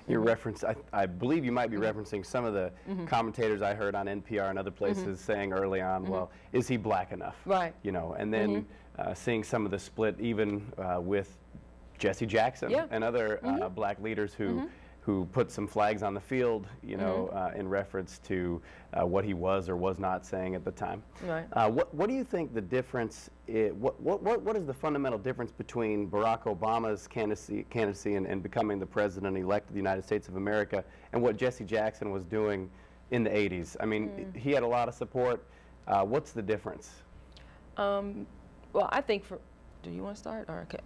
Your reference, I believe you might be referencing some of the commentators I heard on NPR and other places saying early on, well, is he black enough? Right. You know, and then seeing some of the split even with Jesse Jackson and other black leaders who put some flags on the field, you know, in reference to what he was or was not saying at the time. Right. What do you think the difference is, what is the fundamental difference between Barack Obama's candidacy and becoming the president-elect of the United States of America and what Jesse Jackson was doing in the 80s? I mean, he had a lot of support. What's the difference? Well, I think do you want to start? Or okay.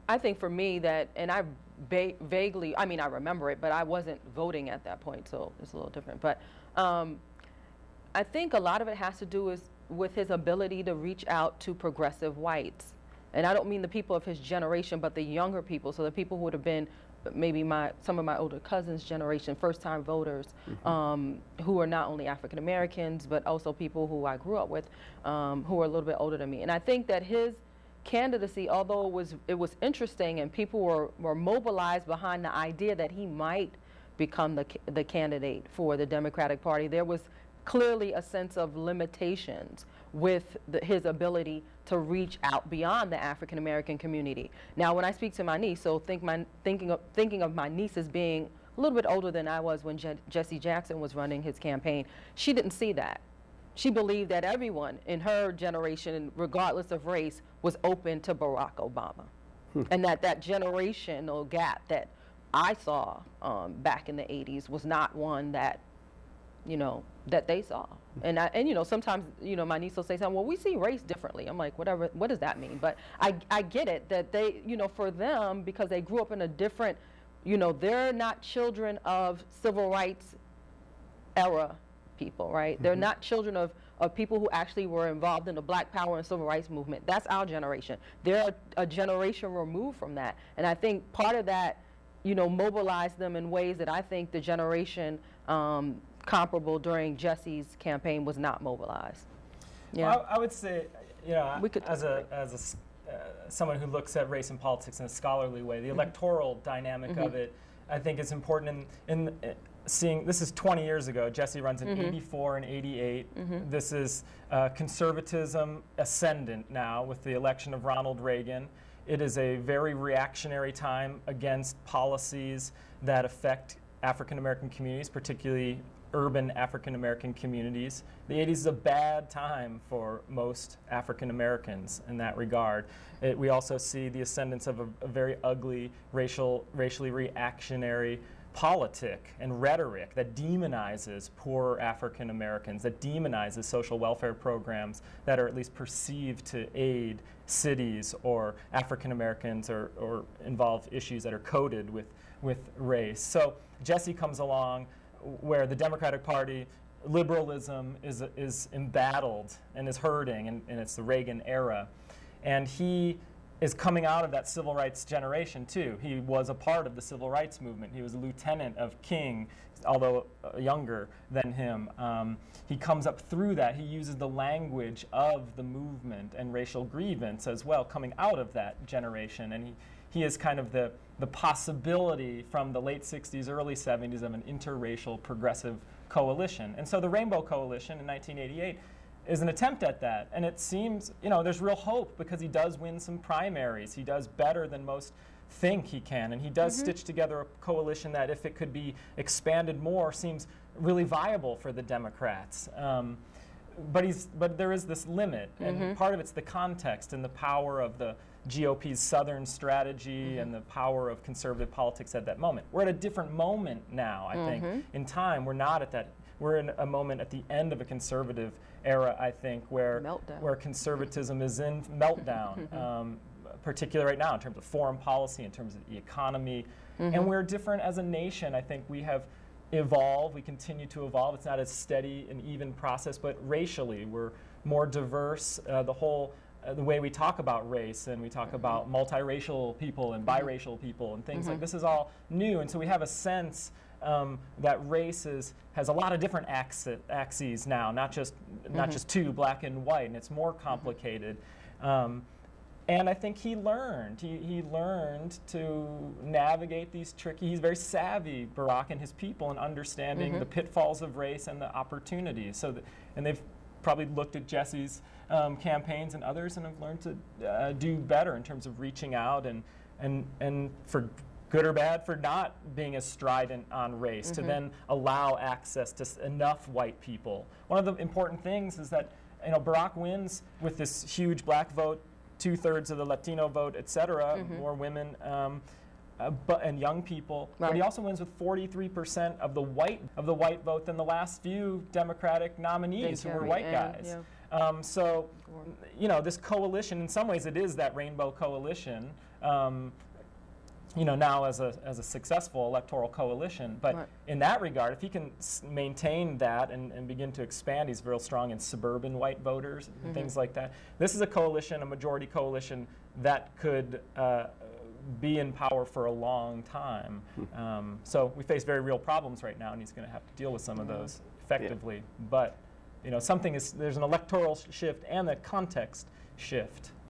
I think for me that, and I vaguely, I mean, I remember it, but I wasn't voting at that point, so it's a little different. But I think a lot of it has to do with his ability to reach out to progressive whites. And I don't mean the people of his generation, but the younger people, so the people who would have been maybe some of my older cousins' generation, first-time voters, who are not only African Americans, but also people who I grew up with, who are a little bit older than me. And I think that his candidacy, although it was interesting and people were mobilized behind the idea that he might become the candidate for the Democratic Party, there was clearly a sense of limitations with his ability to reach out beyond the African American community. Now, when I speak to my niece, so thinking of my niece as being a little bit older than I was when Jesse Jackson was running his campaign, she didn't see that. She believed that everyone in her generation, regardless of race, was open to Barack Obama. And that generational gap that I saw back in the 80s was not one that, you know, that they saw. And you know, sometimes, you know, my niece will say something, well, we see race differently. I'm like, whatever, what does that mean? But I get it, that they, you know, for them, because they grew up in a different, you know, they're not children of civil rights era people, right? They're not children of people who actually were involved in the Black Power and Civil Rights movement. That's our generation. They're a generation removed from that. And I think part of that, you know, mobilized them in ways that I think the generation comparable during Jesse's campaign was not mobilized. Yeah. Well, I would say, you know, someone who looks at race and politics in a scholarly way, the electoral dynamic of it, I think is important in seeing. This is 20 years ago. Jesse runs in 84 and 88. This is conservatism ascendant now with the election of Ronald Reagan. It is a very reactionary time against policies that affect African American communities, particularly urban African American communities. The 80s is a bad time for most African Americans in that regard. We also see the ascendance of a very ugly racially reactionary politic and rhetoric that demonizes poor African Americans, that demonizes social welfare programs that are at least perceived to aid cities or African Americans or involve issues that are coded with race. So Jesse comes along where the Democratic Party, liberalism is embattled and is hurting, and it's the Reagan era. And he is coming out of that civil rights generation too. He was a part of the civil rights movement. He was a lieutenant of King, although younger than him. He comes up through that. He uses the language of the movement and racial grievance as well, coming out of that generation. And he is kind of the possibility from the late 60s, early 70s of an interracial progressive coalition. And so the Rainbow Coalition in 1988 is an attempt at that. And it seems, you know, there's real hope because he does win some primaries. He does better than most think he can. And he does stitch together a coalition that, if it could be expanded more, seems really viable for the Democrats. But there is this limit. And part of it's the context and the power of the GOP's Southern strategy and the power of conservative politics at that moment. We're at a different moment now, I think, in time. We're not at that. We're in a moment at the end of a conservative era, I think, where conservatism is in meltdown, particularly right now in terms of foreign policy, in terms of the economy. And we're different as a nation. I think we have evolved. We continue to evolve. It's not as steady and even process, but racially we're more diverse. The way we talk about race, and we talk about multiracial people and biracial people and things like this is all new. And so we have a sense that race has a lot of different axes now, not just two, black and white, and it's more complicated. And I think he learned. He learned to navigate these tricky. He's very savvy, Barack, and his people in understanding the pitfalls of race and the opportunities. So, and they've probably looked at Jesse's campaigns and others, and have learned to do better in terms of reaching out and for good or bad, for not being as strident on race, to then allow access to enough white people. One of the important things is that Barack wins with this huge black vote, 2/3 of the Latino vote, et cetera, more women and young people. Right. But he also wins with 43% of the white vote than the last few Democratic nominees who were white guys. Yeah. So, this coalition, in some ways, it is that rainbow coalition. Now as a successful electoral coalition. But in that regard, if he can maintain that and begin to expand, he's real strong in suburban white voters and things like that. This is a coalition, a majority coalition, that could be in power for a long time. So we face very real problems right now, and he's going to have to deal with some of those effectively. But there's an electoral shift and a context shift.